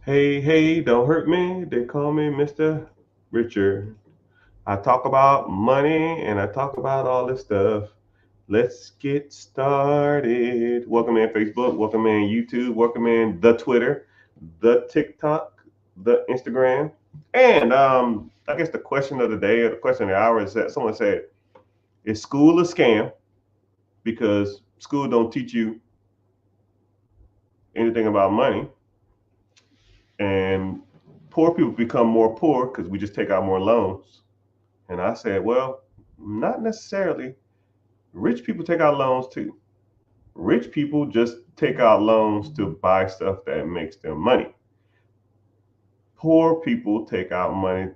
Hey, hey, don't hurt me. They call me Mr. Richard. I talk about money and I talk about all this stuff. Let's get started. Welcome in Facebook, welcome in YouTube, welcome in the Twitter, the TikTok, the Instagram. And I guess the question of the day or the question of the hour is that someone said, is school a scam? Because school don't teach you anything about money. And poor people become more poor because we just take out more loans. And I said, well, not necessarily. Rich people take out loans too. Rich people just take out loans to buy stuff that makes them money. Poor people take out loans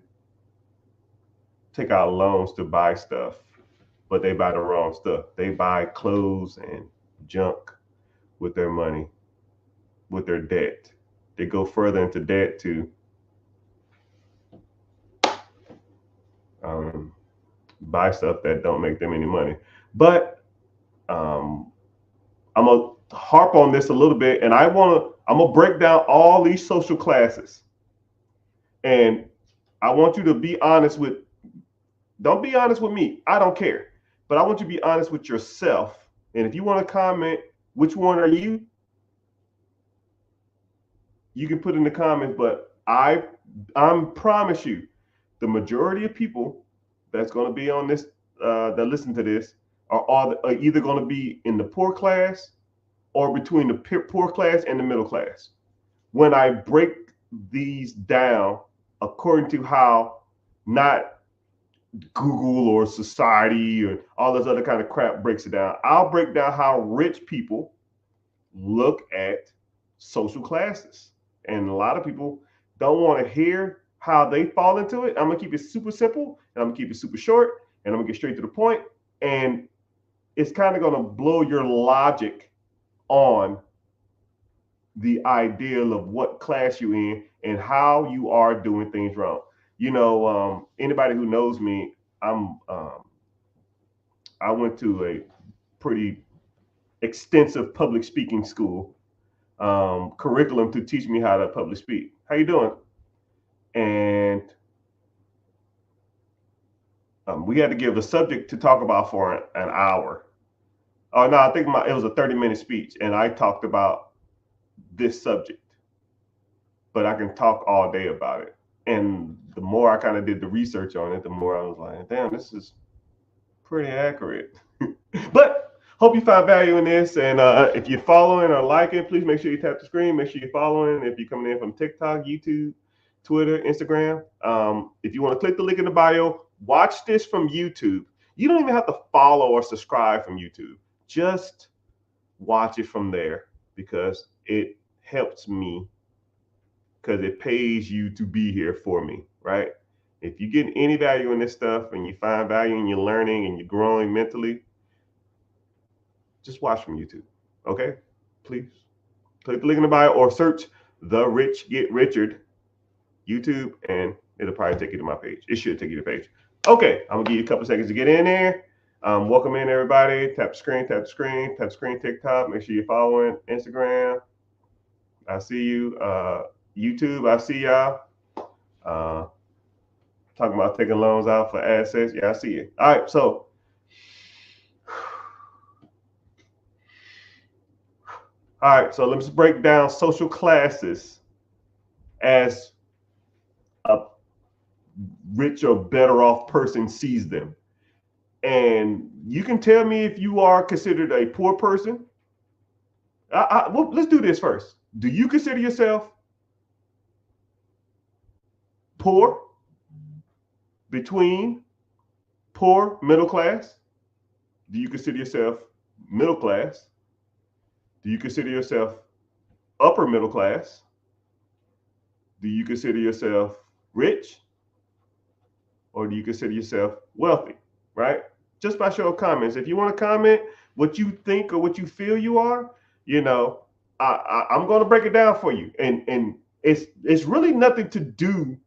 to buy stuff, but they buy the wrong stuff. They buy clothes and junk with their money, with their debt. They go further into debt to um, buy stuff that don't make them any money. But um, I'm gonna harp on this a little bit, and I'm gonna break down all these social classes, and I want you to be honest with. Don't be honest with me. I don't care, but I want you to be honest with yourself. And if you want to comment, which one are you? You can put in the comments. But I promise you, the majority of people that's going to be on this that listen to this are either going to be in the poor class or between the poor class and the middle class. When I break these down according to how not Google or society or all this other kind of crap breaks it down, I'll break down how rich people look at social classes. And a lot of people don't want to hear how they fall into it. I'm going to keep it super simple and I'm going to keep it super short and I'm going to get straight to the point. And it's kind of going to blow your logic on the ideal of what class you in and how you are doing things wrong. Anybody who knows me, I'm I went to a pretty extensive public speaking school curriculum to teach me how to public speak. How you doing? And we had to give a subject to talk about for an hour. Oh no, I think it was a 30-minute speech, and I talked about this subject, but I can talk all day about it. And the more I kind of did the research on it, the more I was like, damn, this is pretty accurate. But hope you found value in this. And if you're following or liking, please make sure you tap the screen. Make sure you're following. If you're coming in from TikTok, YouTube, Twitter, Instagram, if you want to click the link in the bio, watch this from YouTube. You don't even have to follow or subscribe from YouTube. Just watch it from there because it helps me because it pays you to be here for me, right? If you get any value in this stuff and you find value and you're learning and you're growing mentally, just watch from YouTube. Okay? Please. Click the link in the bio or search The Rich Get Richard YouTube and it'll probably take you to my page. It should take you to the page. Okay, I'm gonna give you a couple seconds to get in there. Welcome in everybody. Tap the screen, tap the screen, tap the screen, TikTok. Make sure you're following Instagram. I see you. YouTube, I see y'all. Uh, talking about taking loans out for assets. Yeah, I see it. All right, so let's break down social classes as a rich or better off person sees them. And you can tell me if you are considered a poor person. Well, let's do this first. Do you consider yourself poor, between, poor, middle class? Do you consider yourself middle class? Do you consider yourself upper middle class? Do you consider yourself rich? Or do you consider yourself wealthy? Right? Just by show of comments. If you want to comment what you think or what you feel you are, you know, I'm going to break it down for you. And it's really nothing to do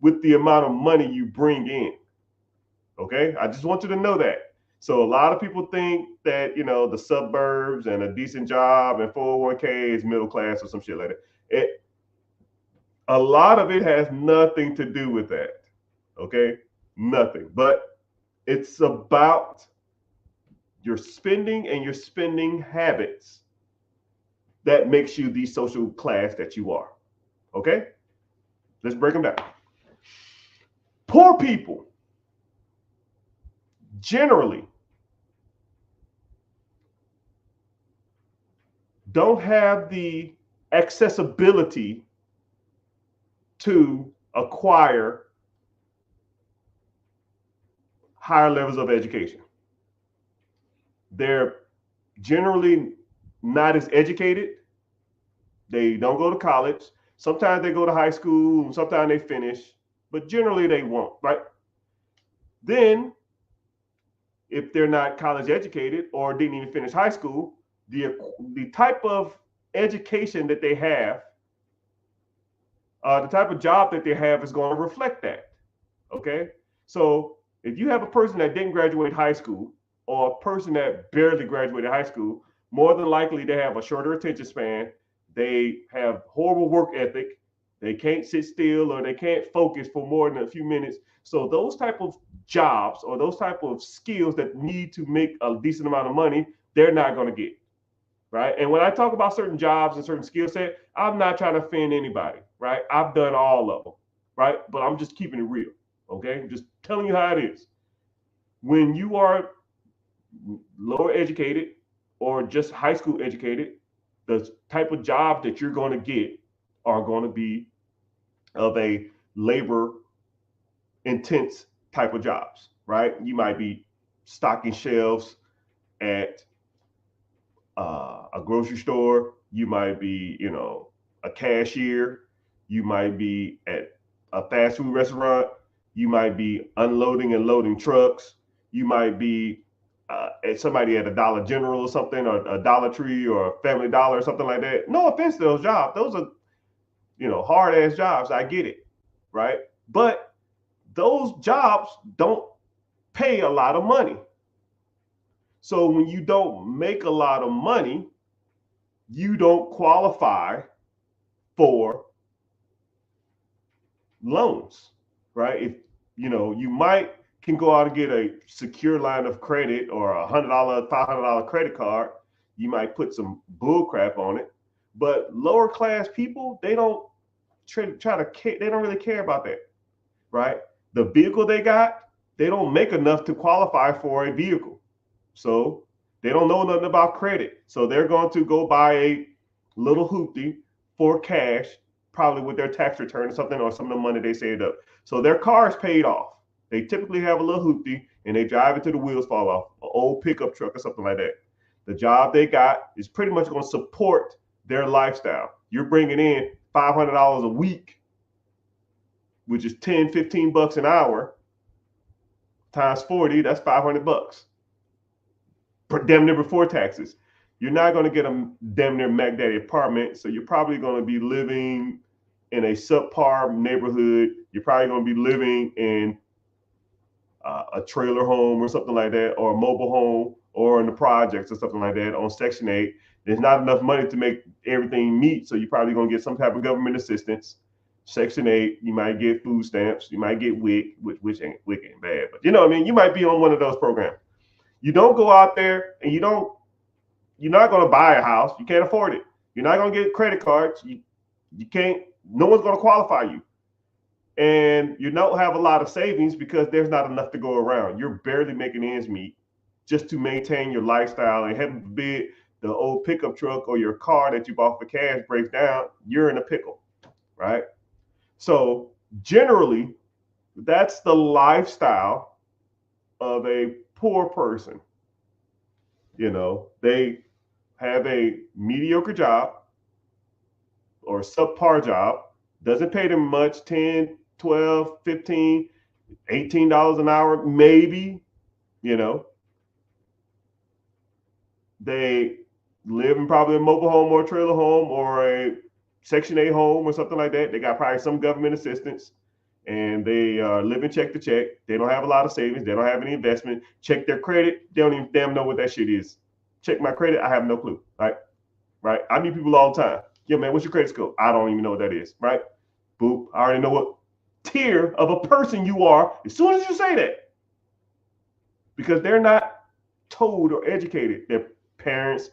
with the amount of money you bring in. Okay, I just want you to know that. So a lot of people think that the suburbs and a decent job and 401k is middle class or some shit like that. A lot of it has nothing to do with that. Okay? Nothing. But it's about your spending and your spending habits that makes you the social class that you are. Okay? Let's break them down. Poor people generally don't have the accessibility to acquire higher levels of education. They're generally not as educated. They don't go to college. Sometimes they go to high school, sometimes they finish, but generally they won't, right? Then, if they're not college educated or didn't even finish high school, the type of education that they have, the type of job that they have is going to reflect that. Okay? So if you have a person that didn't graduate high school or a person that barely graduated high school, more than likely they have a shorter attention span. They have horrible work ethic. They can't sit still or they can't focus for more than a few minutes. So those type of jobs or those type of skills that need to make a decent amount of money, they're not going to get. Right. And when I talk about certain jobs and certain skill set, I'm not trying to offend anybody. Right. I've done all of them. Right. But I'm just keeping it real. Okay. I'm just telling you how it is. When you are lower educated or just high school educated, the type of job that you're going to get are going to be of a labor intense type of jobs, right? You might be stocking shelves at a grocery store. You might be, a cashier. You might be at a fast food restaurant. You might be unloading and loading trucks. You might be at somebody at a Dollar General or something, or a Dollar Tree or a Family Dollar or something like that. No offense to those jobs. Those are, hard ass jobs. I get it, right? But those jobs don't pay a lot of money. So when you don't make a lot of money, you don't qualify for loans, right? If you might can go out and get a secure line of credit or $100, $500 credit card. You might put some bull crap on it, but lower class people, they don't try to care. They don't really care about that, right? The vehicle they got, they don't make enough to qualify for a vehicle. So they don't know nothing about credit. So they're going to go buy a little hoopty for cash, probably with their tax return or something, or some of the money they saved up. So their car is paid off. They typically have a little hoopty and they drive it till the wheels fall off, an old pickup truck or something like that. The job they got is pretty much going to support their lifestyle. You're bringing in $500 a week, which is 10, 15 bucks an hour, times 40, that's 500 bucks. Damn near before taxes. You're not going to get a damn near Mac Daddy apartment, so you're probably going to be living in a subpar neighborhood. You're probably going to be living in a trailer home or something like that, or a mobile home, or in the projects or something like that on Section 8. There's not enough money to make everything meet, so you're probably going to get some type of government assistance. Section 8, you might get food stamps, you might get WIC, which ain't bad, but you might be on one of those programs. You don't go out there and you're not going to buy a house. You can't afford it. You're not going to get credit cards. You can't, no one's going to qualify you. And you don't have a lot of savings because there's not enough to go around. You're barely making ends meet just to maintain your lifestyle. And heaven forbid the old pickup truck or your car that you bought for cash breaks down, you're in a pickle, right? So generally, that's the lifestyle of a poor person. They have a mediocre job or subpar job, doesn't pay them much, 10, 12, 15, $18 an hour, maybe. They live in probably a mobile home or a trailer home or a Section 8 home or something like that. They got probably some government assistance and they live in check to check. They don't have a lot of savings. They don't have any investment. Check their credit. They don't even damn know what that shit is. Check my credit. I have no clue. Right? I meet people all the time. Yeah, man, what's your credit score? I don't even know what that is. Right? Boop. I already know what tier of a person you are as soon as you say that. Because they're not told or educated. Their parents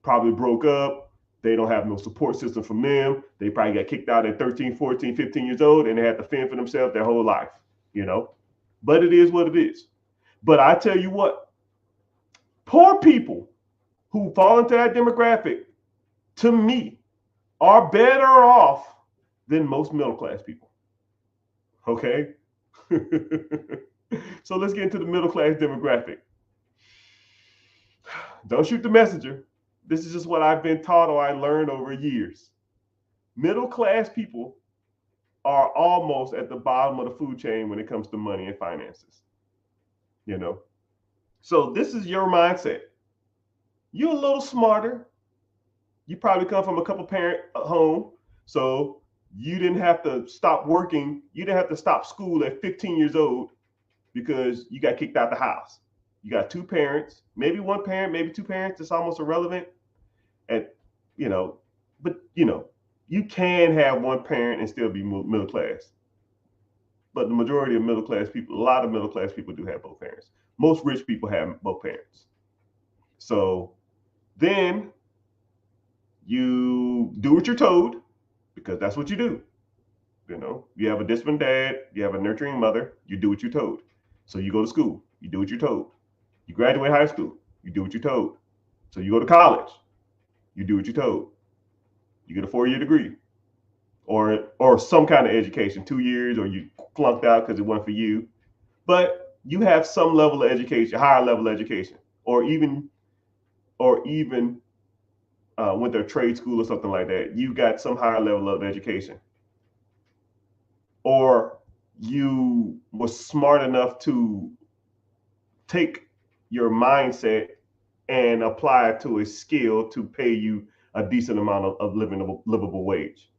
probably broke up. They don't have no support system from them. They probably got kicked out at 13, 14, 15 years old, and they had to fend for themselves their whole life, you know? But it is what it is. But I tell you what, poor people who fall into that demographic, to me, are better off than most middle class people. Okay? So let's get into the middle class demographic. Don't shoot the messenger. This is just what I've been taught or I learned over years. Middle class people are almost at the bottom of the food chain when it comes to money and finances. You know? So this is your mindset. You're a little smarter. You probably come from a couple parent home. So you didn't have to stop working. You didn't have to stop school at 15 years old because you got kicked out the house. You got two parents, maybe one parent, maybe two parents. It's almost irrelevant. And, but you can have one parent and still be middle class. But the majority of middle class people, a lot of middle class people do have both parents. Most rich people have both parents. So then you do what you're told because that's what you do. You have a disciplined dad, you have a nurturing mother, you do what you're told. So you go to school, you do what you're told. You graduate high school, you do what you're told. So you go to college, you do what you're told. You get a 4-year degree or some kind of education, 2 years, or you flunked out because it wasn't for you. But you have some level of education, higher level of education, or even went to a trade school or something like that. You got some higher level of education. Or you were smart enough to take your mindset and apply it to a skill to pay you a decent amount of livable wage,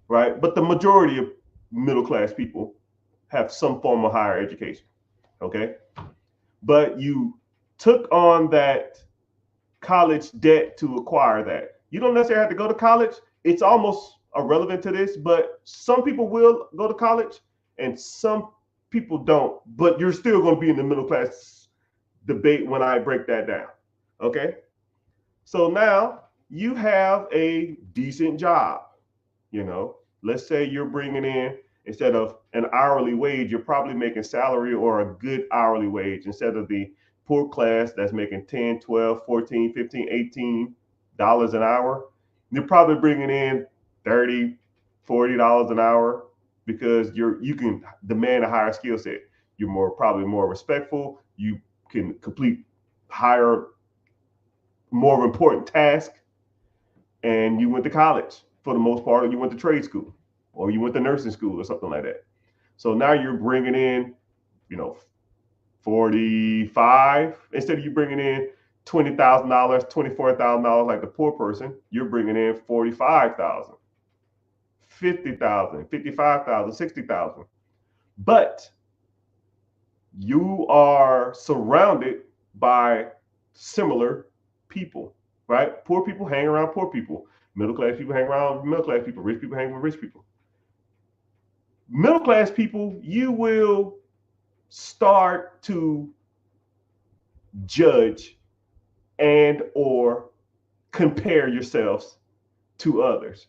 right? But the majority of middle class people have some form of higher education, okay? But you took on that college debt to acquire that. You don't necessarily have to go to college. It's almost irrelevant to this, but some people will go to college and some people don't, but you're still going to be in the middle class debate when I break that down. Okay. So now you have a decent job. Let's say you're bringing in, instead of an hourly wage, you're probably making salary or a good hourly wage instead of the poor class that's making 10, 12, 14, 15, $18 an hour. You're probably bringing in $30, $40 an hour because you can demand a higher skill set. You're probably more respectful. You can complete higher, more important tasks. And you went to college for the most part, or you went to trade school, or you went to nursing school or something like that. So now you're bringing in, 45, instead of you bringing in $20,000, $24,000 like the poor person, you're bringing in 45,000, 50,000, 55,000, 60,000. But you are surrounded by similar people, right? Poor people hang around poor people. Middle class people hang around middle class people. Rich people hang with rich people. Middle class people, you will start to judge and or compare yourselves to others.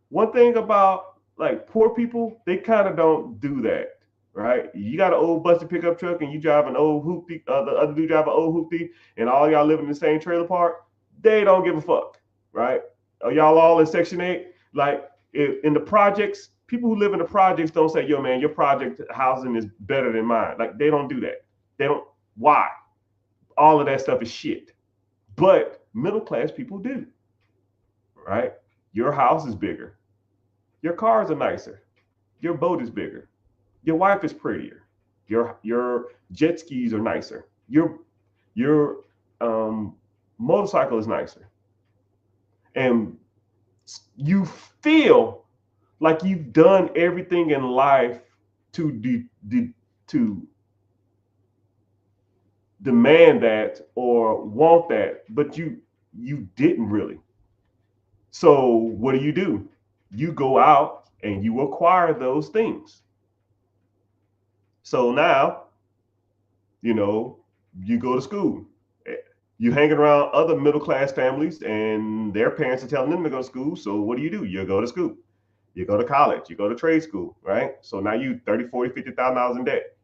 One thing about like poor people, they kind of don't do that, right? You got an old busted pickup truck and you drive an old hoopty, the other dude drive an old hoopty, and all y'all live in the same trailer park. They don't give a fuck, right? Are y'all all in Section 8? Like in the projects, people who live in the projects don't say, yo, man, your project housing is better than mine. Like, they don't do that. They don't. Why? All of that stuff is shit. But middle class people do, right? Your house is bigger. Your cars are nicer. Your boat is bigger. Your wife is prettier. Your jet skis are nicer. Your motorcycle is nicer. And you feel like you've done everything in life to demand that or want that, but you didn't really. So what do? You go out and you acquire those things. So now, you know, you go to school. You hanging around other middle class families, and their parents are telling them to go to school. So what do? You go to school. You go to college. You go to trade school, right? So now you 30, 40, $50,000 in debt.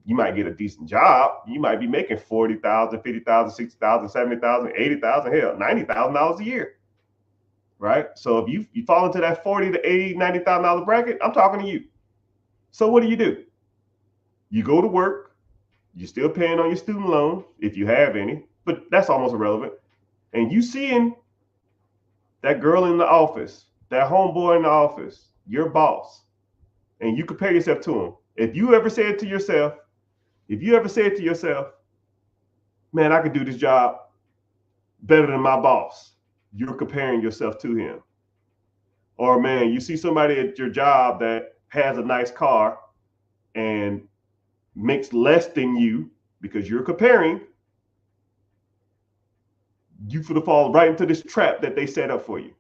You might get a decent job. You might be making 40,000, 50,000, 60,000, 70,000, 80,000, hell, $90,000 a year, right? So if you fall into that 40 to 80, $90,000 bracket, I'm talking to you. So what do? You go to work. You're still paying on your student loan if you have any, but that's almost irrelevant. And you seeing that girl in the office, that homeboy in the office, your boss, and you compare yourself to him. If you ever said to yourself, man, I could do this job better than my boss, you're comparing yourself to him. Or man, you see somebody at your job that has a nice car and makes less than you because you're comparing, you for the fall right into this trap that they set up for you.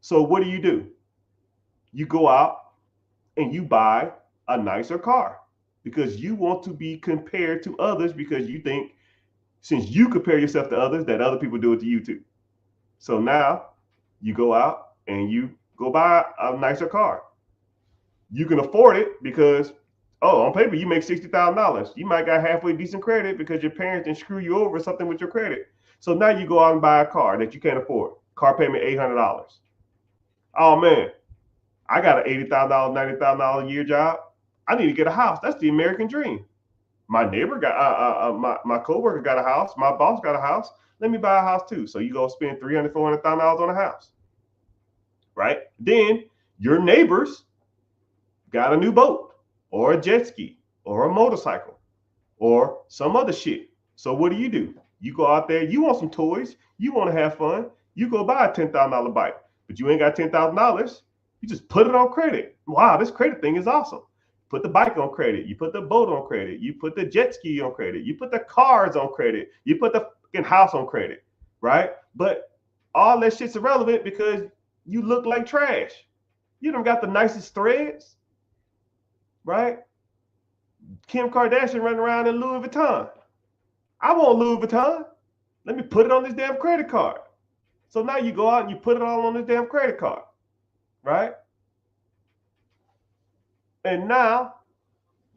So what do? You go out and you buy a nicer car because you want to be compared to others, because you think since you compare yourself to others that other people do it to you too. So now you go out and you go buy a nicer car. You can afford it because, on paper you make $60,000. You might got halfway decent credit because your parents didn't screw you over something with your credit. So now you go out and buy a car that you can't afford. Car payment $800. Oh man, I got an $80,000, $90,000 a year job. I need to get a house. That's the American dream. My neighbor got my coworker got a house. My boss got a house. Let me buy a house too. So you go spend $300,000, $400,000 on a house, right? Then your neighbors got a new boat or a jet ski or a motorcycle or some other shit. So what do? You go out there, you want some toys, you want to have fun, you go buy a $10,000 bike, but you ain't got $10,000. You just put it on credit. Wow, this credit thing is awesome. Put the bike on credit, you put the boat on credit, you put the jet ski on credit, you put the cars on credit, you put the fucking house on credit, right? But all that shit's irrelevant because you look like trash. You don't got the nicest threads, right? Kim Kardashian running around in Louis Vuitton. I want Louis Vuitton. Let me put it on this damn credit card. So now you go out and you put it all on this damn credit card, right? And now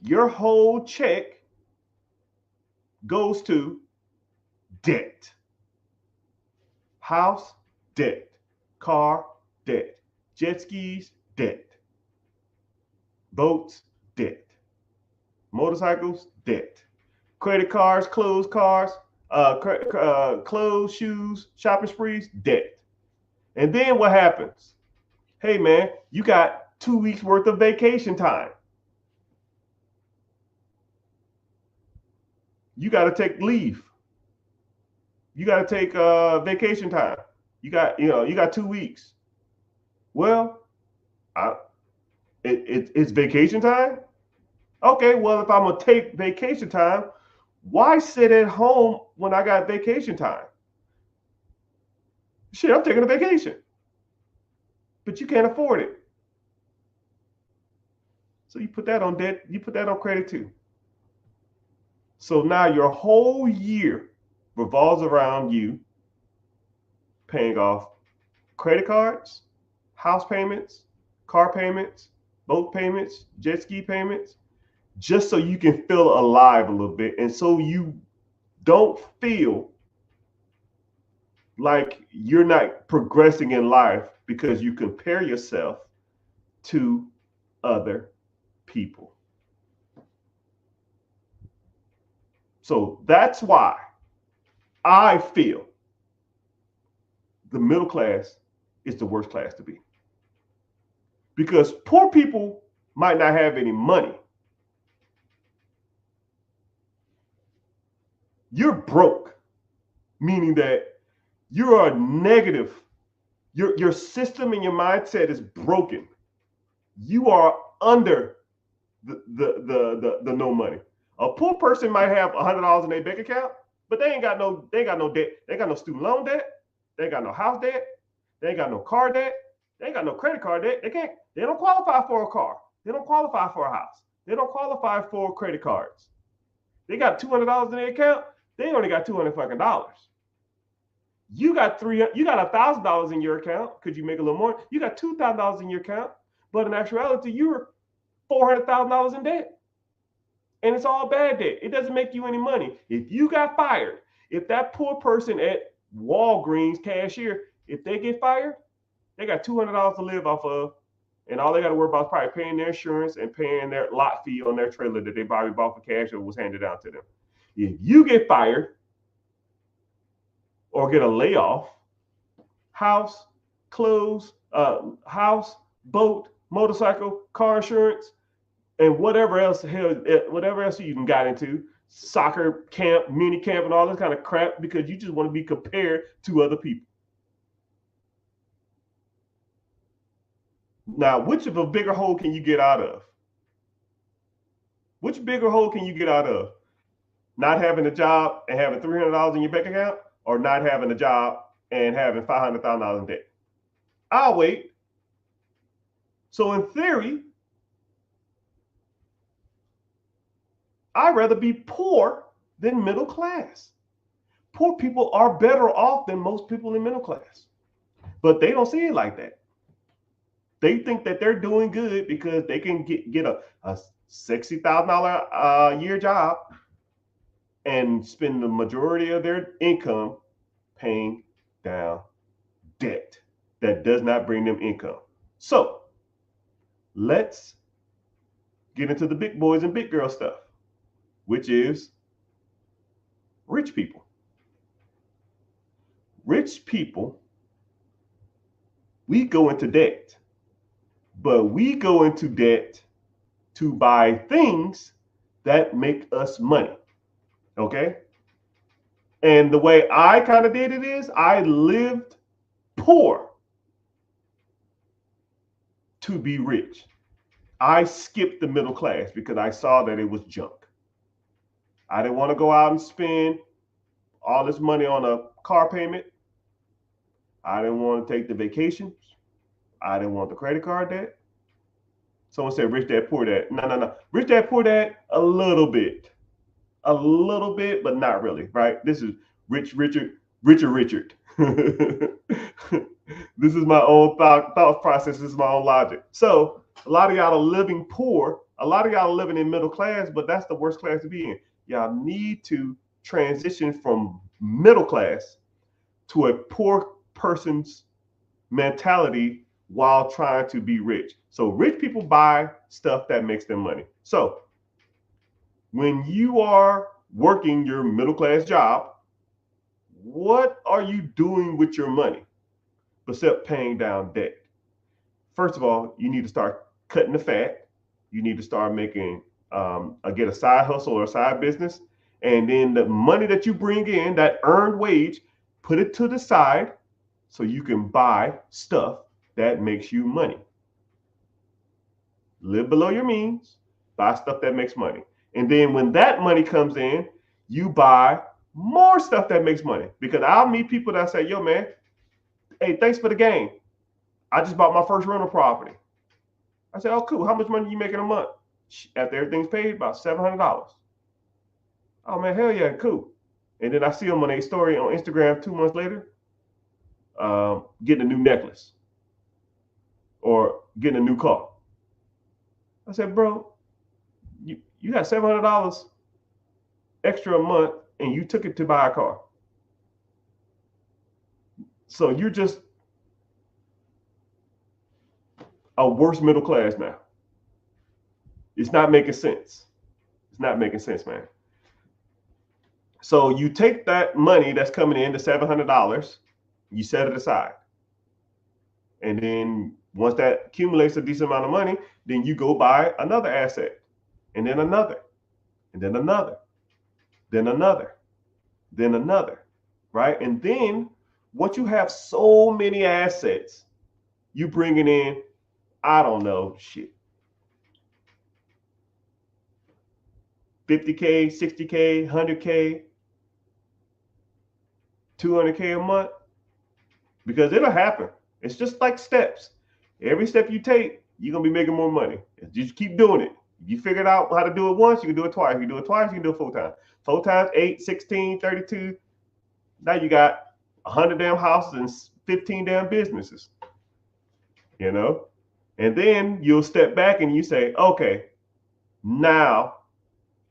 your whole check goes to debt. House, debt. Car, debt. Jet skis, debt. Boats, debt. Motorcycles, debt. Credit cards, clothes, clothes, shoes, shopping sprees, debt. And then what happens? Hey man, you got 2 weeks worth of vacation time. You got to take leave. You got to take vacation time. You got 2 weeks. Well, it's vacation time. Okay, well, if I'm gonna take vacation time, why sit at home when I got vacation time? Shit, I'm taking a vacation, but you can't afford it. So you put that on debt, you put that on credit too. So now your whole year revolves around you paying off credit cards, house payments, car payments, boat payments, jet ski payments, just so you can feel alive a little bit. And so you don't feel like you're not progressing in life because you compare yourself to other people. So that's why I feel the middle class is the worst class to be. Because poor people might not have any money. You're broke, meaning that you are negative. Your system and your mindset is broken. You are under the no money. A poor person might have $100 in their bank account, but they ain't got no debt. They ain't got no student loan debt. They ain't got no house debt. They ain't got no car debt. They ain't got no credit card debt. They don't qualify for a car. They don't qualify for a house. They don't qualify for credit cards. They got $200 in their account. They only got $200 fucking dollars. You got $1,000 in your account. Could you make a little more? You got $2,000 in your account, but in actuality, you're $400,000 in debt, and it's all bad debt. It doesn't make you any money. If you got fired, if that poor person at Walgreens cashier, if they get fired, they got $200 to live off of, and all they got to worry about is probably paying their insurance and paying their lot fee on their trailer that they probably bought for cash or was handed down to them. If you get fired or get a layoff, house, clothes, house, boat, motorcycle, car insurance, and whatever else you can got into, soccer camp, mini camp, and all this kind of crap, because you just want to be compared to other people. Now, which of a bigger hole can you get out of? Which bigger hole can you get out of? Not having a job and having $300 in your bank account, or not having a job and having $500,000 in debt? I'll wait. So in theory, I'd rather be poor than middle class. Poor people are better off than most people in middle class, but they don't see it like that. They think that they're doing good because they can get a $60,000 a year job and spend the majority of their income paying down debt that does not bring them income. So let's get into the big boys and big girl stuff, which is rich people. Rich people, we go into debt, but we go into debt to buy things that make us money. Okay? And the way I kind of did it is I lived poor to be rich. I skipped the middle class because I saw that it was junk. I didn't want to go out and spend all this money on a car payment. I didn't want to take the vacations. I didn't want the credit card debt. Someone said rich dad, poor dad. No. Rich dad, poor dad, a little bit, but not really, right? This is Richard. This is my own thought process. This is my own logic. So a lot of y'all are living poor. A lot of y'all are living in middle class, but that's the worst class to be in. Y'all need to transition from middle class to a poor person's mentality while trying to be rich. So rich people buy stuff that makes them money. So when you are working your middle class job, what are you doing with your money except paying down debt? First of all, you need to start cutting the fat. You need to start making get a side hustle or a side business, and then the money that you bring in, that earned wage, put it to the side so you can buy stuff that makes you money. Live below your means, buy stuff that makes money. And then when that money comes in, you buy more stuff that makes money. Because I'll meet people that say, yo, man, hey, thanks for the game. I just bought my first rental property. I said, oh, cool. How much money you making a month? After everything's paid, about $700. Oh, man, hell yeah, cool. And then I see them on a story on Instagram 2 months later, getting a new necklace or getting a new car. I said, bro, you got $700 extra a month and you took it to buy a car. So you're just a worse middle class now. It's not making sense. It's not making sense, man. So you take that money that's coming in, the $700, you set it aside. And then once that accumulates a decent amount of money, then you go buy another asset, and then another, and then another, then another, then another, right? And then once you have so many assets, you bringing in, I don't know, shit, 50K, 60K, 100K, 200K a month, because it'll happen. It's just like steps. Every step you take, you're gonna be making more money. Just keep doing it. If you figured out how to do it once, you can do it twice. If you do it twice, you can do it 4 times. 4 times 8, 16, 32. Now you got 100 damn houses and 15 damn businesses, you know? And then you'll step back and you say, okay, now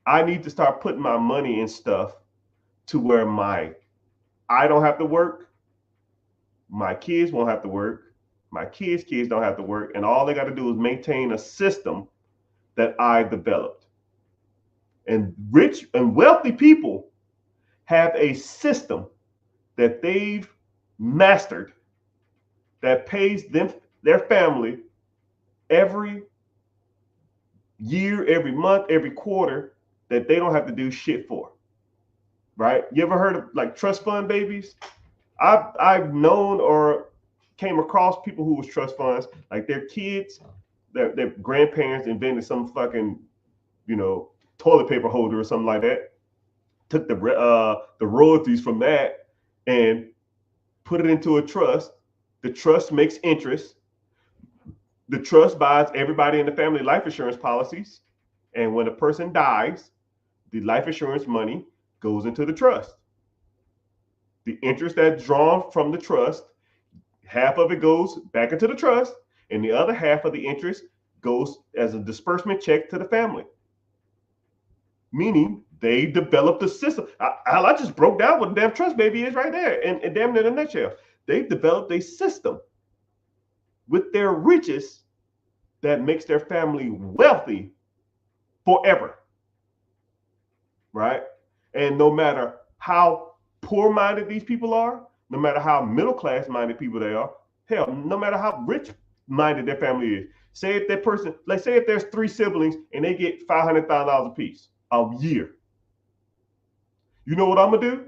I need to start putting my money in stuff to where I don't have to work, my kids won't have to work, my kids don't have to work, and all they got to do is maintain a system that I developed. And rich and wealthy people have a system that they've mastered that pays them their family every year, every month, every quarter that they don't have to do shit for. Right? You ever heard of like trust fund babies? I've known or came across people who was trust funds, like their kids, their grandparents invented some fucking, toilet paper holder or something like that. Took the royalties from that and put it into a trust. The trust makes interest. The trust buys everybody in the family life insurance policies. And when a person dies, the life insurance money goes into the trust. The interest that's drawn from the trust, half of it goes back into the trust, and the other half of the interest goes as a disbursement check to the family. Meaning they developed a system. I just broke down what a damn trust baby is right there, and damn in a nutshell. They've developed a system with their riches that makes their family wealthy forever. Right? And no matter how poor minded these people are, no matter how middle class minded people they are, hell, no matter how rich minded their family is. Say if that person, like say if there's 3 siblings and they get $500,000 a piece a year. You know what I'm gonna do?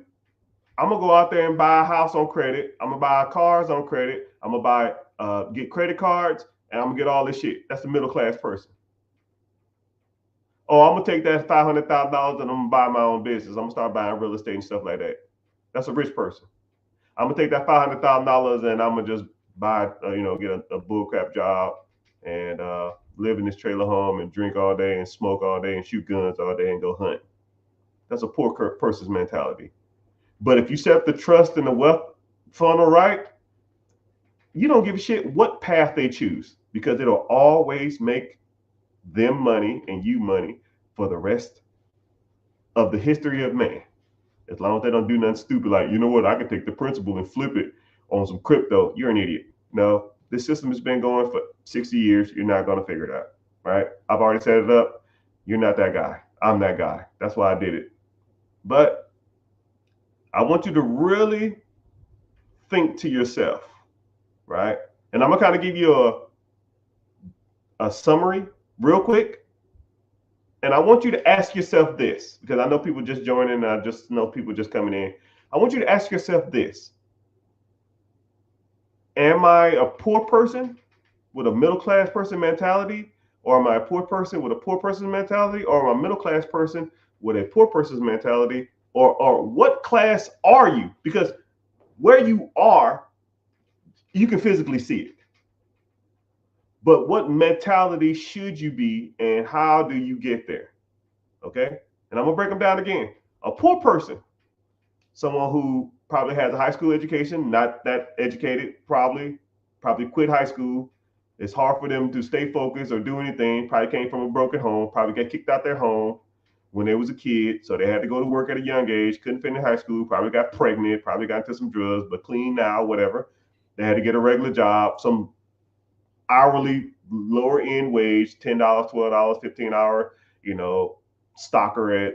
I'm gonna go out there and buy a house on credit. I'm gonna buy cars on credit. I'm gonna get credit cards, and I'm gonna get all this shit. That's the middle class person. Oh, I'm gonna take that $500,000 and I'm gonna buy my own business. I'm gonna start buying real estate and stuff like that. That's a rich person. I'm gonna take that $500,000 and I'm gonna just buy, get a bullcrap job and live in this trailer home and drink all day and smoke all day and shoot guns all day and go hunt. That's a poor person's mentality. But if you set the trust and the wealth funnel right, you don't give a shit what path they choose because it'll always make them money and you money for the rest of the history of man. As long as they don't do nothing stupid like, you know what, I can take the principal and flip it on some crypto. You're an idiot. No, this system has been going for 60 years. You're not going to figure it out. Right? I've already set it up. You're not that guy. I'm that guy. That's why I did it. But I want you to really think to yourself, right? And I'm going to kind of give you a summary real quick. And I want you to ask yourself this, because I know people just joining, I just know people just coming in. I want you to ask yourself this. Am I a poor person with a middle class person mentality? Or am I a poor person with a poor person's mentality? Or am I a middle class person with a poor person's mentality? Or what class are you? Because where you are, you can physically see it. But what mentality should you be and how do you get there? Okay? And I'm going to break them down again. A poor person, someone who probably has a high school education, not that educated, probably quit high school. It's hard for them to stay focused or do anything. Probably came from a broken home, probably got kicked out their home when they was a kid. So they had to go to work at a young age, couldn't finish high school, probably got pregnant, probably got into some drugs, but clean now, whatever. They had to get a regular job, some hourly lower end wage, $10, $12, $15, stocker at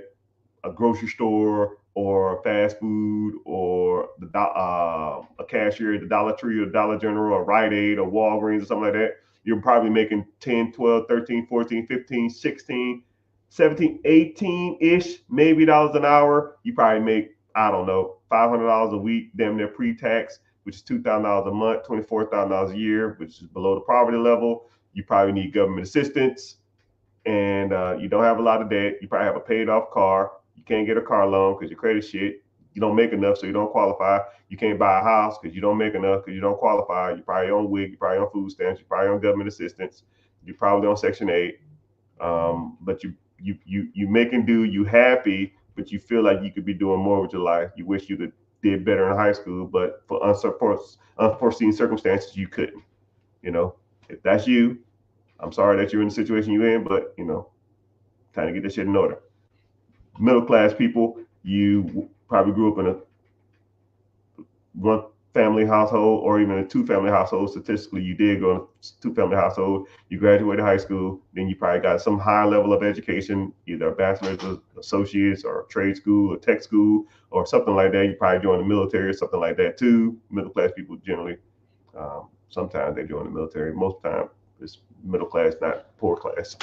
a grocery store or fast food or a cashier at the Dollar Tree or Dollar General or Rite Aid or Walgreens or something like that. You're probably making 10, 12, 13, 14, 15, 16, 17, 18-ish, maybe dollars an hour. You probably make, I don't know, $500 a week, damn near pre-tax, which is $2,000 a month, $24,000 a year, which is below the poverty level. You probably need government assistance, and you don't have a lot of debt. You probably have a paid off car. You can't get a car loan because your credit shit. You don't make enough, so you don't qualify. You can't buy a house because you don't make enough because you don't qualify. You probably on WIC, you probably on food stamps, you probably on government assistance. You're probably on Section 8, but you making do. You happy, but you feel like you could be doing more with your life. You wish you could did better in high school, but for unforeseen circumstances, you couldn't. You know, if that's you, I'm sorry that you're in the situation you're in, but kind of get this shit in order. Middle class people, you probably grew up in a one family household or even a two family household. Statistically, you did go in a two family household. You graduated high school, then you probably got some higher level of education, either a bachelor's, or associates, or trade school, or tech school, or something like that. You probably joined the military or something like that too. Middle class people generally, sometimes they join the military. Most time it's middle class, not poor class.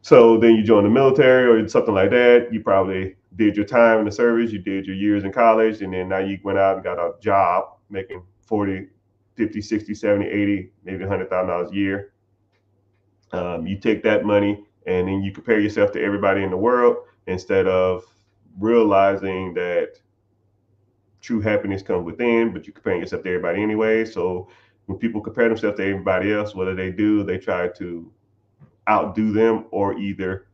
So then you join the military or something like that. You probably did your time in the service, you did your years in college, and then now you went out and got a job making 40, 50, 60, 70, 80, maybe $100,000 a year. You take that money and then you compare yourself to everybody in the world instead of realizing that true happiness comes within, but you're comparing yourself to everybody anyway. So when people compare themselves to everybody else, what do? They try to outdo them or either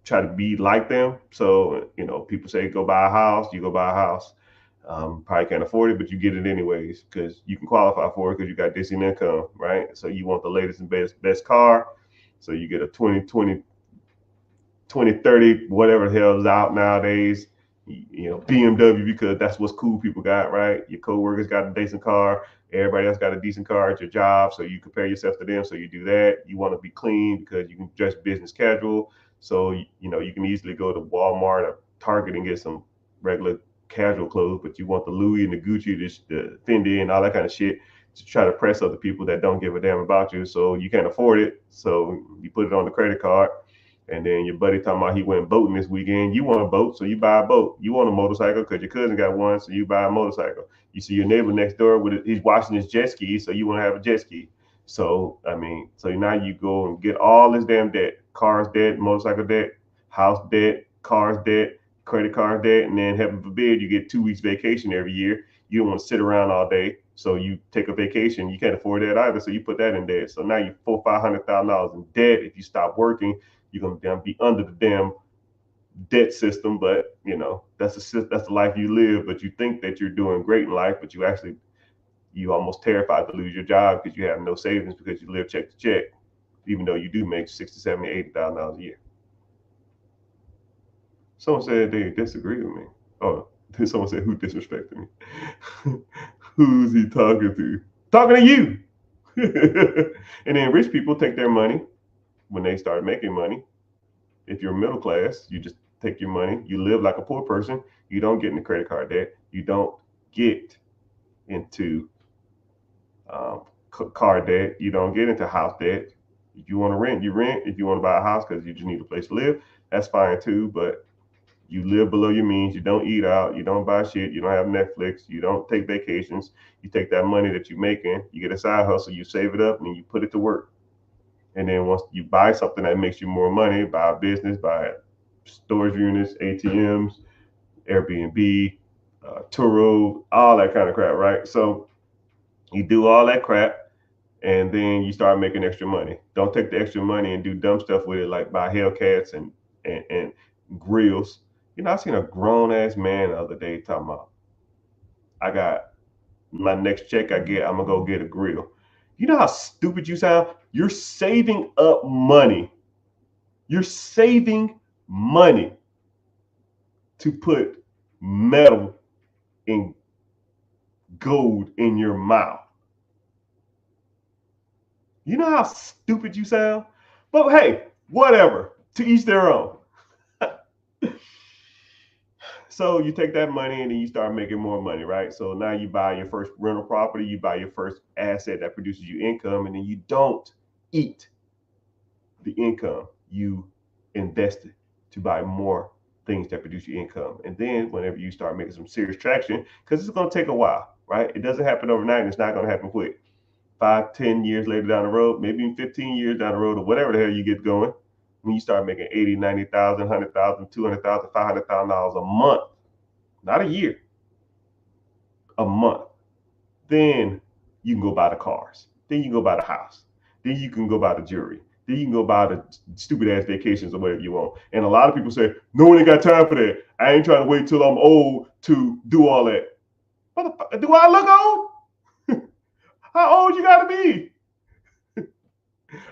try to be like them. So, people say go buy a house, you go buy a house. Probably can't afford it, but you get it anyways because you can qualify for it because you got decent income, right? So you want the latest and best car. So you get a 2030, whatever the hell is out nowadays, BMW, because that's what's cool people got, right? Your coworkers got a decent car. Everybody else got a decent car at your job. So you compare yourself to them. So you do that. You want to be clean because you can dress business casual. So, you can easily go to Walmart or Target and get some regular casual clothes, but you want the Louis and the Gucci, the Fendi and all that kind of shit to try to press other people that don't give a damn about you. So you can't afford it. So you put it on the credit card. And then your buddy talking about he went boating this weekend. You want a boat, so you buy a boat. You want a motorcycle because your cousin got one, so you buy a motorcycle. You see your neighbor next door he's washing his jet ski, so you want to have a jet ski. So so now you go and get all this damn debt: cars debt, motorcycle debt, house debt, cars debt, credit card debt, and then heaven forbid you get 2 weeks vacation every year. You don't want to sit around all day, so you take a vacation. You can't afford that either, so you put that in debt. So now you're $400,000-$500,000 in debt if you stop working. You're gonna be under the damn debt system, but that's the life you live. But you think that you're doing great in life, but you almost terrified to lose your job because you have no savings because you live check to check, even though you do make $60,000, $70,000, $80,000 a year. Someone said they disagree with me. Oh, someone said who disrespected me? Who's he talking to? Talking to you. And then rich people take their money when they start making money. If you're middle class, you just take your money. You live like a poor person. You don't get into credit card debt. You don't get into car debt. You don't get into house debt. If you want to rent, you rent. If you want to buy a house because you just need a place to live, that's fine too. But you live below your means. You don't eat out. You don't buy shit. You don't have Netflix. You don't take vacations. You take that money that you're making, you get a side hustle, you save it up, and then you put it to work. And then once you buy something that makes you more money, buy a business, buy storage units, ATMs, Airbnb, Turo, all that kind of crap, right? So you do all that crap and then you start making extra money. Don't take the extra money and do dumb stuff with it, like buy Hellcats and grills. I seen a grown ass man the other day talking about, I got my next check I get, I'm gonna go get a grill. You know how stupid you sound? You're saving up money. You're saving money to put metal and gold in your mouth. You know how stupid you sound? But hey, whatever. To each their own. So you take that money and then you start making more money, right? So now you buy your first rental property, you buy your first asset that produces you income, and then you don't eat the income. You invest it to buy more things that produce you income. And then whenever you start making some serious traction, because it's going to take a while, right? It doesn't happen overnight and it's not going to happen quick. 5, 10 years later down the road, maybe even 15 years down the road, or whatever the hell you get going, when you start making 80, 90,000, 100,000, 200,000, $500,000 a month, not a year, a month, then you can go buy the cars. Then you can go buy the house. then you can go buy the jewelry. Then you can go buy the stupid ass vacations or whatever you want. And a lot of people say, no one ain't got time for that. I ain't trying to wait till I'm old to do all that. Do I look old? How old you gotta be?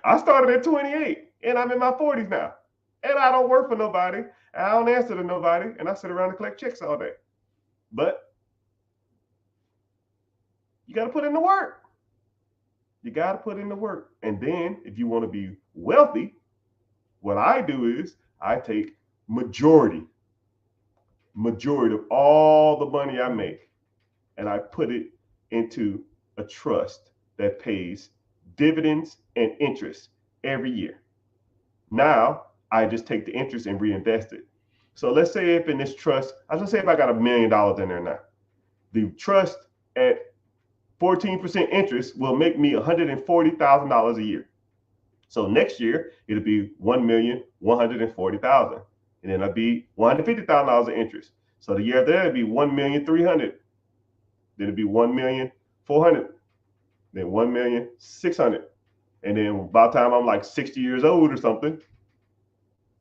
I started at 28 and I'm in my 40s now. And I don't work for nobody. I don't answer to nobody. And I sit around and collect checks all day. But you got to put in the work. You got to put in the work. And then if you want to be wealthy, what I do is I take majority of all the money I make and I put it into a trust that pays dividends and interest every year. Now I just take the interest and reinvest it. So let's say if in this trust, let's say if I got $1 million in there now, the trust at 14% interest will make me $140,000 a year. So next year it'll be $1,140,000, and then it'll be $150,000 in interest. So the year there it'll be $1,300,000. Then it'll be $1,400,000. Then $1,600,000. And then by the time I'm like 60 years old or something,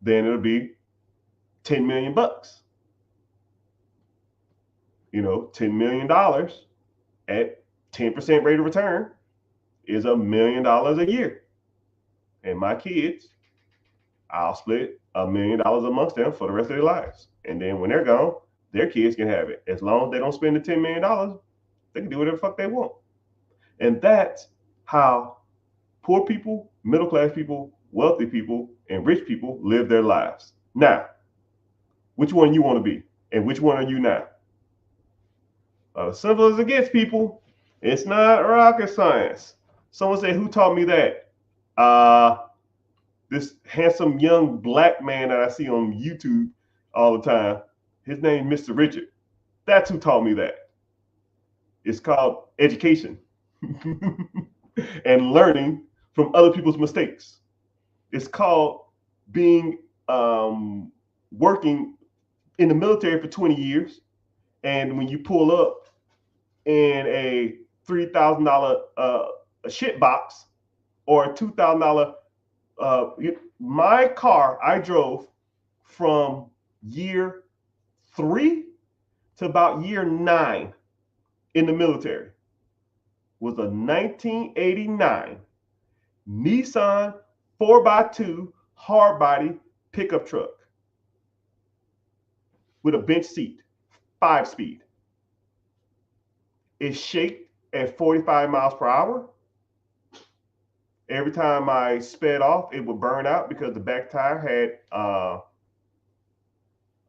then it'll be $10 million. You know, $10 million at 10% rate of return is $1 million a year. And my kids, I'll split $1 million amongst them for the rest of their lives. And then when they're gone, their kids can have it. As long as they don't spend the $10 million, they can do whatever the fuck they want. And that's how poor people, middle class people, wealthy people, and rich people live their lives. Now, which one you want to be? And which one are you now? As simple as it gets, people. It's not rocket science. Someone said, who taught me that? This handsome young black man that I see on YouTube all the time. His name is Mr. Richard. That's who taught me that. It's called education and learning from other people's mistakes. It's called being working in the military for 20 years. And when you pull up in a $3,000 shit box or a $2,000, my car I drove from year 3 to about year 9 in the military was a 1989 Nissan 4x2 hardbody pickup truck with a bench seat, 5-speed. It shaked at 45 miles per hour. Every time I sped off, it would burn out because the back tire had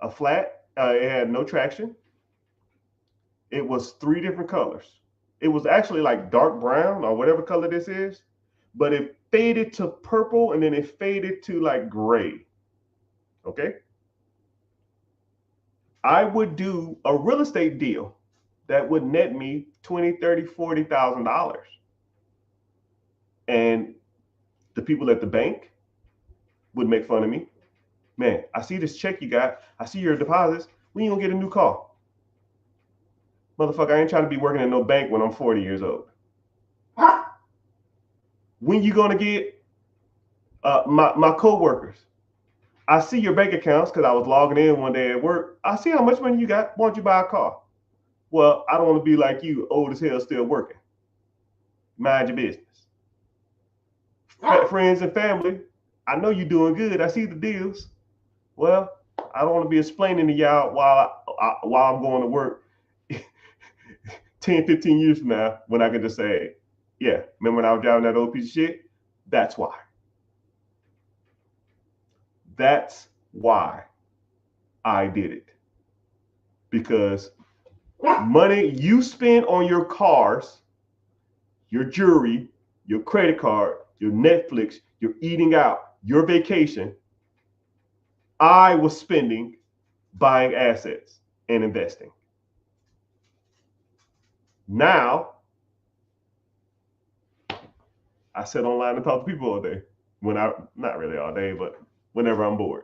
a flat. It had no traction. It was 3 different colors. It was actually like dark brown or whatever color this is, but it faded to purple and then it faded to like gray. Okay. I would do a real estate deal that would net me $20,000, $30,000, $40,000. And the people at the bank would make fun of me. Man, I see this check you got. I see your deposits. When you gonna get a new car? Motherfucker, I ain't trying to be working at no bank when I'm 40 years old. When you gonna get my co-workers? I see your bank accounts because I was logging in one day at work. I see how much money you got. Why don't you buy a car? Well, I don't want to be like you, old as hell, still working. Mind your business. Friends and family, I know you're doing good. I see the deals. Well, I don't want to be explaining to y'all while I'm going to work 10, 15 years from now when I can just say, yeah, remember when I was driving that old piece of shit? That's why. That's why I did it. Because money you spend on your cars, your jewelry, your credit card, your Netflix, your eating out, your vacation, I was spending buying assets and investing. Now, I sit online and talk to people all day. Not really all day, but whenever I'm bored.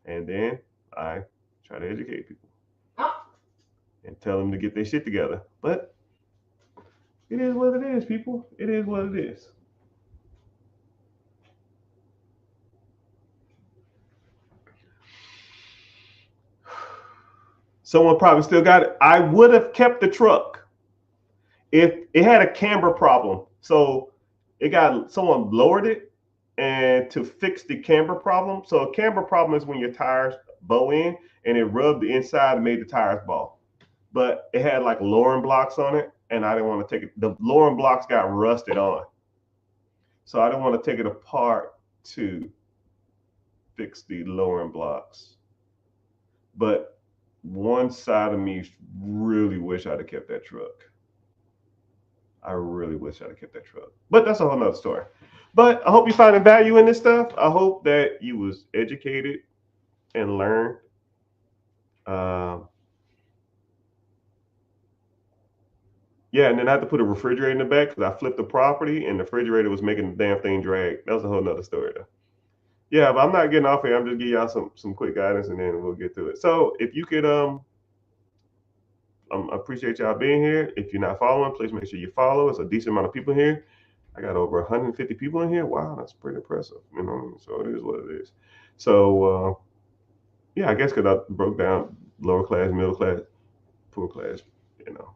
And then I try to educate people and tell them to get their shit together. But it is what it is, people. It is what it is. Someone probably still got it. I would have kept the truck if it had a camber problem. So it got someone lowered it and to fix the camber problem. So a camber problem is when your tires bow in and it rubbed the inside and made the tires ball. But it had like lowering blocks on it, and I didn't want to take it. The lowering blocks got rusted on, so I didn't want to take it apart to fix the lowering blocks. But one side of me really wish I'd have kept that truck. I really wish I'd have kept that truck. But that's a whole nother story. But I hope you finding value in this stuff. I hope that you was educated and learned. Um, yeah, and then I had to put a refrigerator in the back because I flipped the property and the refrigerator was making the damn thing drag. That was a whole nother story though. Yeah, but I'm not getting off here. I'm just giving y'all some quick guidance and then we'll get to it. So if you could I appreciate y'all being here. If you're not following, please make sure you follow. It's a decent amount of people here. I got over 150 people in here. Wow, that's pretty impressive. You know, so it is what it is. So yeah, I guess because I broke down lower class, middle class, poor class. You know,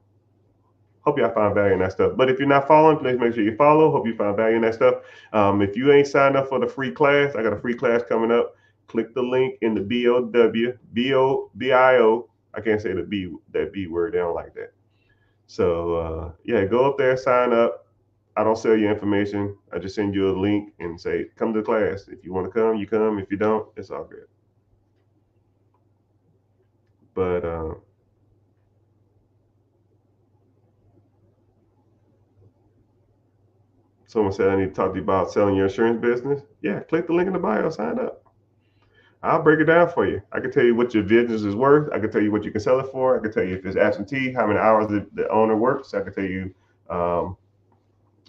hope y'all find value in that stuff. But if you're not following, please make sure you follow. Hope you find value in that stuff. If you ain't signed up for the free class, I got a free class coming up. Click the link in the BOWBOBIO. I can't say that B word. They don't like that. So yeah, go up there, sign up. I don't sell you information. I just send you a link and say, come to the class. If you want to come, you come. If you don't, it's all good. But someone said I need to talk to you about selling your insurance business. Yeah, click the link in the bio, sign up. I'll break it down for you. I can tell you what your business is worth. I can tell you what you can sell it for. I can tell you if it's absentee, how many hours the owner works. I can tell you um,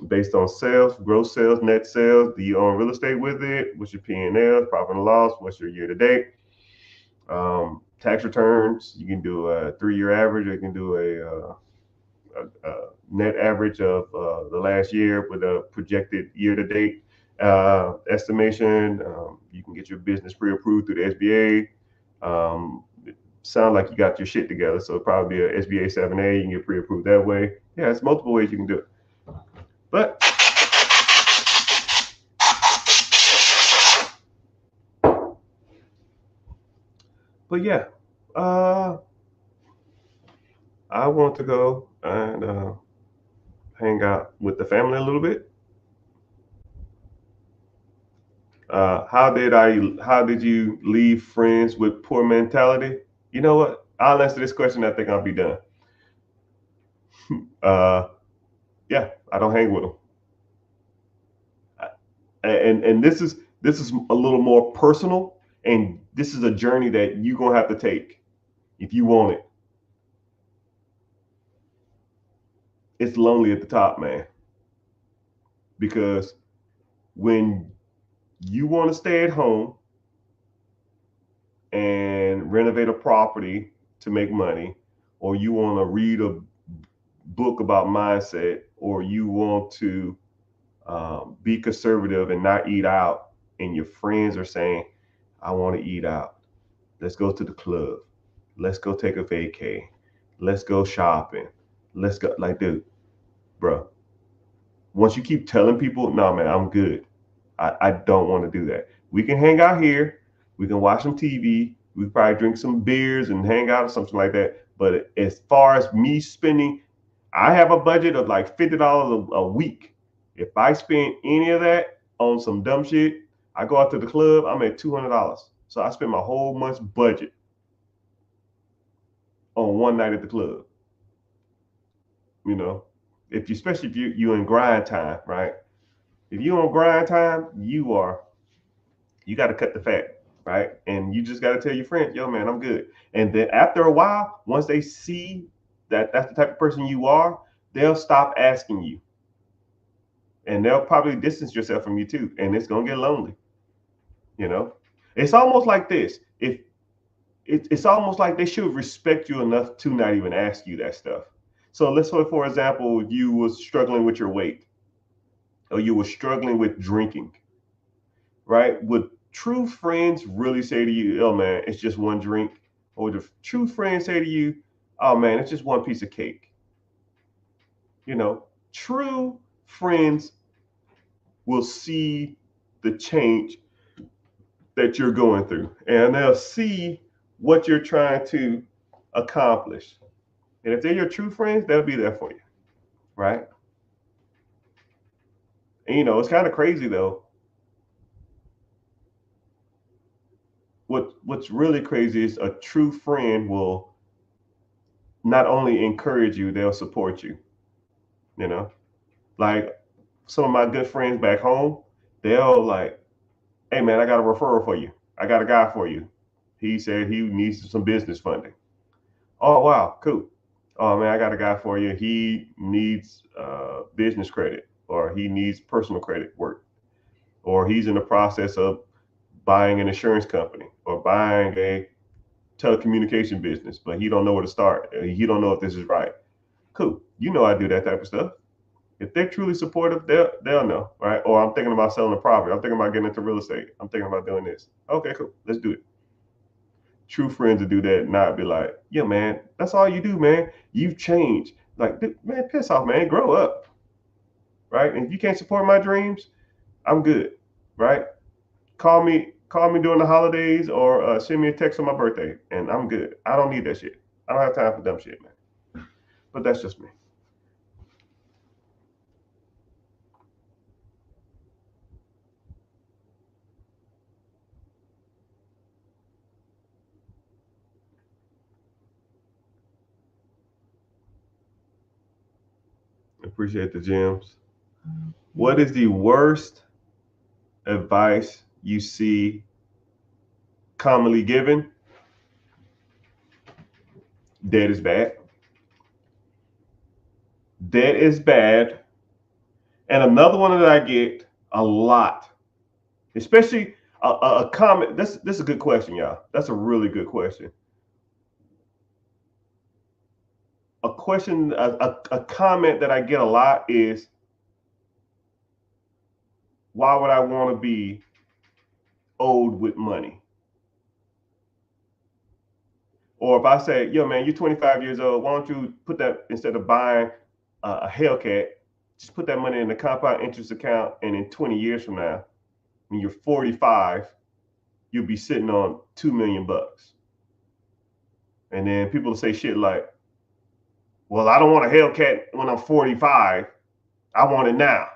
based on sales, gross sales, net sales. Do you own real estate with it? What's your P&L, profit and loss? What's your year to date? Tax returns. You can do a 3-year average. Or you can do a net average of the last year with a projected year to date estimation. You can get your business pre-approved through the SBA. Sound like you got your shit together, so it'll probably be a SBA 7A. You can get pre-approved that way. Yeah, it's multiple ways you can do it. But yeah, I want to go and hang out with the family a little bit. How did you leave friends with poor mentality? You know what? I'll answer this question. I think I'll be done. Uh, yeah, I don't hang with them. And this is a little more personal, and this is a journey that you're gonna have to take if you want it. It's lonely at the top, man, because when you want to stay at home and renovate a property to make money, or you want to read a book about mindset, or you want to be conservative and not eat out, and your friends are saying, I want to eat out. Let's go to the club. Let's go take a vacay. Let's go shopping. Let's go. Like, dude, bro, once you keep telling people, no, man, I'm good. I don't want to do that. We can hang out here. We can watch some TV. We can probably drink some beers and hang out or something like that. But as far as me spending, I have a budget of like $50 a week. If I spend any of that on some dumb shit, I go out to the club, I'm at $200. So I spend my whole month's budget on one night at the club. You know, if you, especially if you in grind time, right? If you on grind time, you got to cut the fat, right? And you just got to tell your friends, yo, man, I'm good. And then after a while, once they see that that's the type of person you are, they'll stop asking you, and they'll probably distance yourself from you too, and it's gonna get lonely. You know, it's almost like this. If it's almost like they should respect you enough to not even ask you that stuff. So let's say, for example, if you was struggling with your weight, or you were struggling with drinking, right? Would true friends really say to you, oh man, it's just one drink? Or the true friend say to you, oh man, it's just one piece of cake. You know, true friends will see the change that you're going through, and they'll see what you're trying to accomplish. And if they're your true friends, they'll be there for you, right? And it's kind of crazy though. What's really crazy is a true friend will not only encourage you, they'll support you. You know, like some of my good friends back home, they'll like, hey man, I got a referral for you. I got a guy for you. He said he needs some business funding. Oh wow, cool. Oh man, I got a guy for you. He needs business credit, or he needs personal credit work, or he's in the process of buying an insurance company or buying a telecommunication business, but he don't know where to start. He don't know if this is right. Cool. I do that type of stuff. If they're truly supportive, they'll know, right? Or I'm thinking about selling a property. I'm thinking about getting into real estate. I'm thinking about doing this. Okay, cool. Let's do it. True friends to do that, not be like, yeah, man, that's all you do, man. You've changed. Like, man, piss off, man. Grow up, right? And if you can't support my dreams, I'm good, right? Call me during the holidays, or send me a text on my birthday, and I'm good. I don't need that shit. I don't have time for dumb shit, man. But that's just me. Appreciate the gems. What is the worst advice you see commonly given? Debt is bad. Debt is bad. And another one that I get a lot, especially a comment. This is a good question, y'all. That's a really good question. A comment that I get a lot is, why would I want to be owed with money? Or if I say, yo, man, you're 25 years old, why don't you put that, instead of buying a Hellcat, just put that money in the compound interest account, and in 20 years from now, when you're 45, you'll be sitting on $2 million. And then people will say shit like, well, I don't want a Hellcat when I'm 45. I want it now.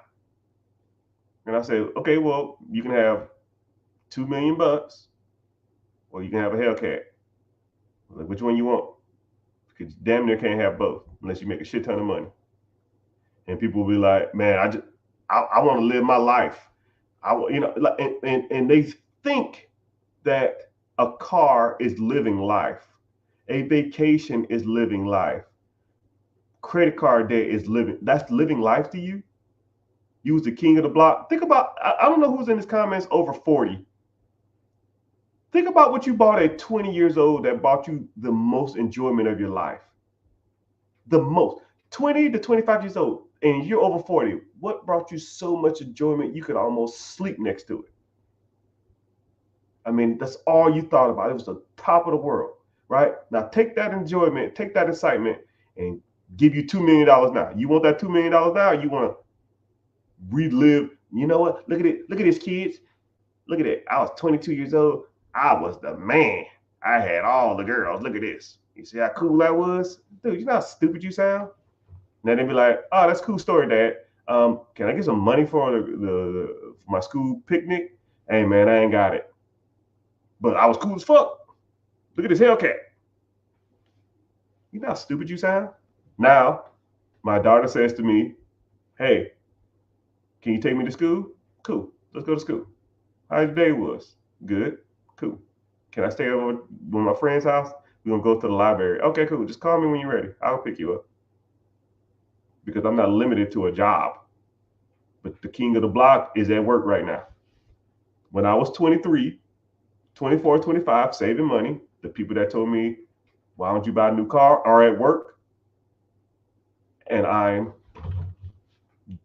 And I say, okay, well, you can have $2 million, or you can have a Hellcat. Like, which one you want? Because damn near can't have both unless you make a shit ton of money. And people will be like, man, I want to live my life. And they think that a car is living life, a vacation is living life, credit card debt is living. That's living life to you. You was the king of the block. Think about, I don't know who's in his comments over 40. Think about what you bought at 20 years old that brought you the most enjoyment of your life. The most. 20 to 25 years old, and you're over 40. What brought you so much enjoyment you could almost sleep next to it? I mean, that's all you thought about. It was the top of the world, right? Now take that enjoyment, take that excitement, and give you $2 million now. You want that $2 million now? You want to relive? You know what? Look at it. Look at this, kids. Look at it. I was 22 years old. I was the man. I had all the girls. Look at this. You see how cool I was? Dude, you know how stupid you sound? And then they'd be like, oh, that's a cool story, Dad. Can I get some money for for my school picnic? Hey, man, I ain't got it. But I was cool as fuck. Look at this Hellcat. You know how stupid you sound? Now, my daughter says to me, hey, can you take me to school? Cool. Let's go to school. How your day was? Good. Cool. Can I stay over at my friend's house? We're going to go to the library. Okay, cool. Just call me when you're ready. I'll pick you up. Because I'm not limited to a job. But the king of the block is at work right now. When I was 23, 24, 25, saving money, the people that told me, why don't you buy a new car, are at work. And I'm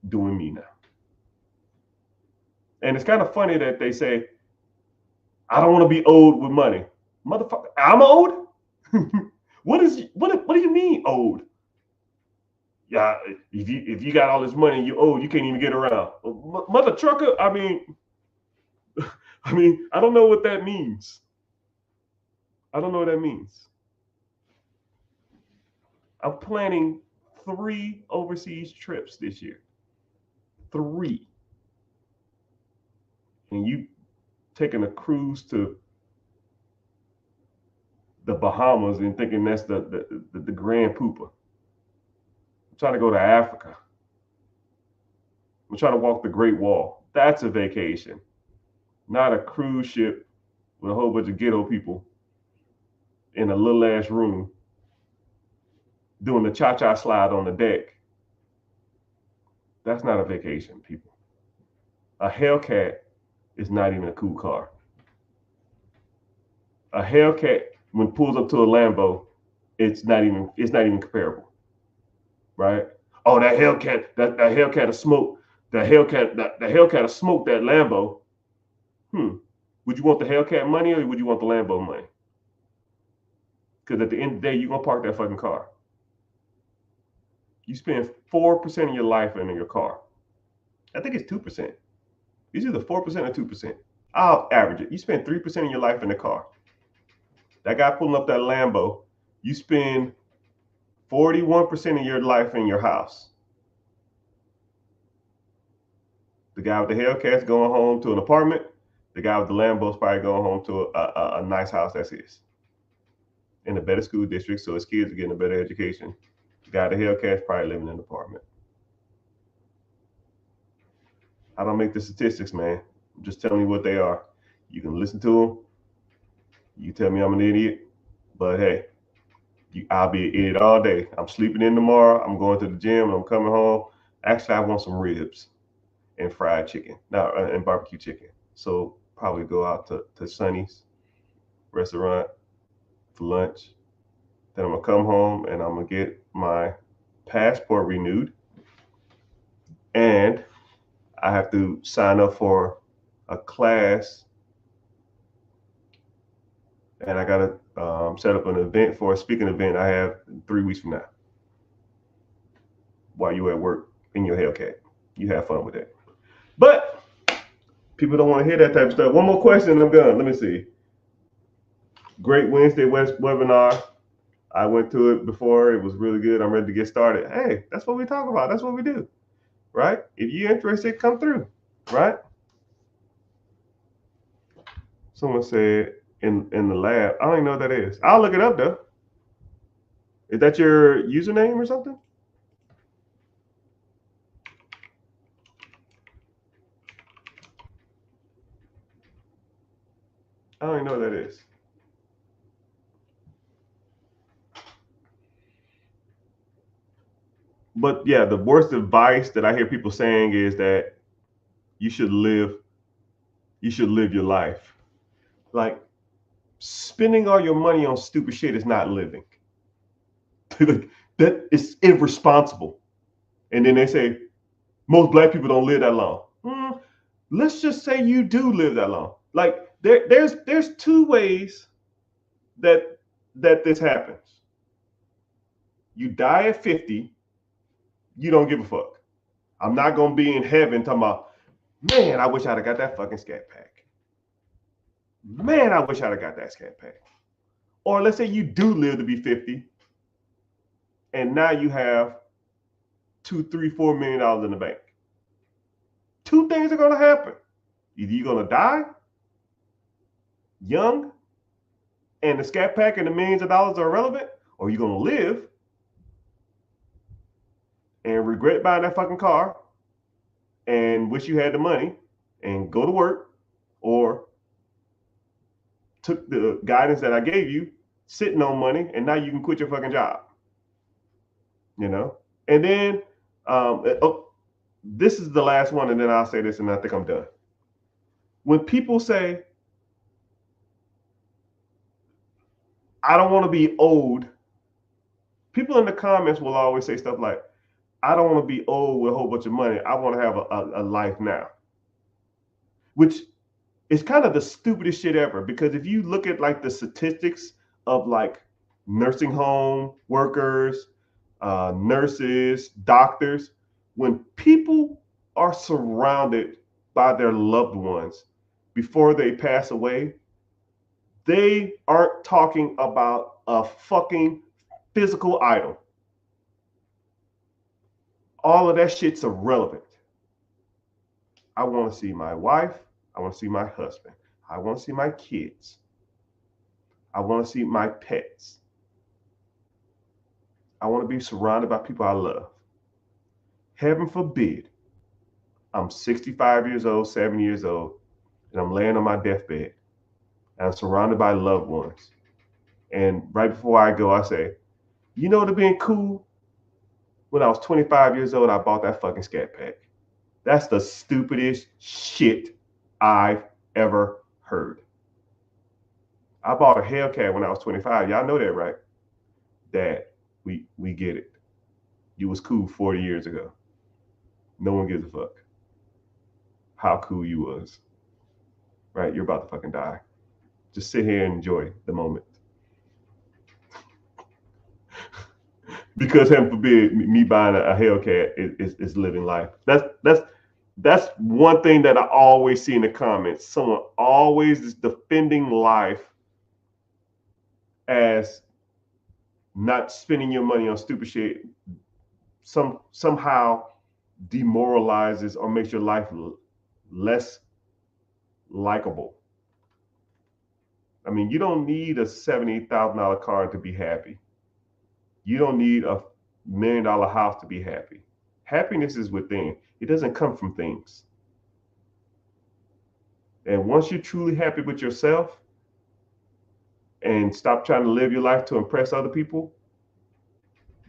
doing me now. And it's kind of funny that they say, I don't want to be owed with money. Motherfucker, I'm owed? What do you mean old? Yeah, if you got all this money and you old, you can't even get around. Mother trucker, I mean, I don't know what that means. I don't know what that means. I'm planning 3 overseas trips this year. 3. And you taking a cruise to the Bahamas and thinking that's the grand pooper. I'm trying to go to Africa. I'm trying to walk the Great Wall. That's a vacation, not a cruise ship with a whole bunch of ghetto people in a little ass room doing the cha-cha slide on the deck. That's not a vacation, people. A Hellcat is not even a cool car. A Hellcat, when it pulls up to a Lambo, it's not even comparable, right? Oh, that Hellcat, that Hellcat of smoke, the Hellcat of smoke that Lambo. Would you want the Hellcat money or would you want the Lambo money? Because at the end of the day, you're gonna park that fucking car. You spend 4% of your life in your car. I think it's 2%. It's either 4% or 2%. I'll average it. You spend 3% of your life in the car. That guy pulling up that Lambo, you spend 41% of your life in your house. The guy with the Hellcat's going home to an apartment. The guy with the Lambo's probably going home to a nice house that's his. In a better school district, so his kids are getting a better education. The guy with the Hellcat's probably living in an apartment. I don't make the statistics, man. I'm just telling you what they are. You can listen to them. You tell me I'm an idiot, but hey, I'll be an idiot all day. I'm sleeping in tomorrow. I'm going to the gym and I'm coming home. Actually, I want some ribs and fried chicken, and barbecue chicken. So probably go out to Sonny's restaurant for lunch. Then I'm gonna come home and I'm gonna get my passport renewed. And I have to sign up for a class. And I gotta set up an event for a speaking event I have 3 weeks from now. While you at work in your Hellcat, you have fun with that. But people don't want to hear that type of stuff. One more question and I'm done. Let me see. Great Wednesday West webinar. I went to it before. It was really good. I'm ready to get started. Hey, that's what we talk about. That's what we do, right? If you're interested, come through, right? Someone said in the lab. I don't even know what that is. I'll look it up though. Is that your username or something? I don't even know what that is. But yeah, the worst advice that I hear people saying is that you should live your life. Like spending all your money on stupid shit is not living. That is irresponsible. And then they say most black people don't live that long. Let's just say you do live that long. Like there's 2 ways that this happens. You die at 50, you don't give a fuck. I'm not gonna be in heaven talking about, man, I wish I'd have got that fucking Scat Pack. Man, I wish I'd have got that Scat Pack. Or let's say you do live to be 50, and now you have $2, $3, $4 million in the bank. 2 things are gonna happen. Either you're gonna die young, and the Scat Pack and the millions of dollars are irrelevant, or you're gonna live and regret buying that fucking car and wish you had the money and go to work, or took the guidance that I gave you, sitting on money, and now you can quit your fucking job. You know? And then this is the last one, and then I'll say this and I think I'm done. When people say, I don't want to be old, people in the comments will always say stuff like, I don't want to be old with a whole bunch of money. I want to have a life now. Which is kind of the stupidest shit ever. Because if you look at like the statistics of like nursing home workers, nurses, doctors. When people are surrounded by their loved ones before they pass away, they aren't talking about a fucking physical item. All of that shit's irrelevant. I want to see my wife. I want to see my husband. I want to see my kids. I want to see my pets. I want to be surrounded by people I love. Heaven forbid, I'm 65 years old, 70 years old, and I'm laying on my deathbed, and I'm surrounded by loved ones. And right before I go, I say, you know what would have been cool? When I was 25 years old, I bought that fucking Scat Pack. That's the stupidest shit I've ever heard. I bought a Hellcat when I was 25. Y'all know that, right? Dad, we get it. You was cool 40 years ago. No one gives a fuck how cool you was. Right? You're about to fucking die. Just sit here and enjoy the moment. Because heaven forbid me buying a Hellcat is living life. That's one thing that I always see in the comments. Someone always is defending life as not spending your money on stupid shit. Somehow demoralizes or makes your life less likable. I mean, you don't need a $70,000 car to be happy. You don't need a $1 million house to be happy. Happiness is within. It doesn't come from things. And once you're truly happy with yourself and stop trying to live your life to impress other people,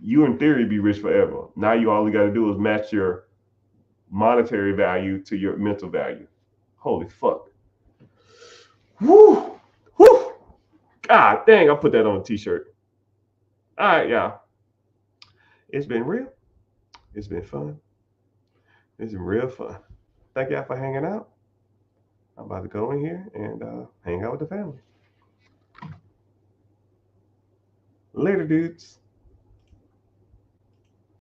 you in theory be rich forever. Now you all you got to do is match your monetary value to your mental value. Holy fuck. Woo! Woo! God dang, I put that on a t-shirt. All right, y'all. It's been real. It's been fun. It's been real fun. Thank y'all for hanging out. I'm about to go in here and hang out with the family. Later, dudes.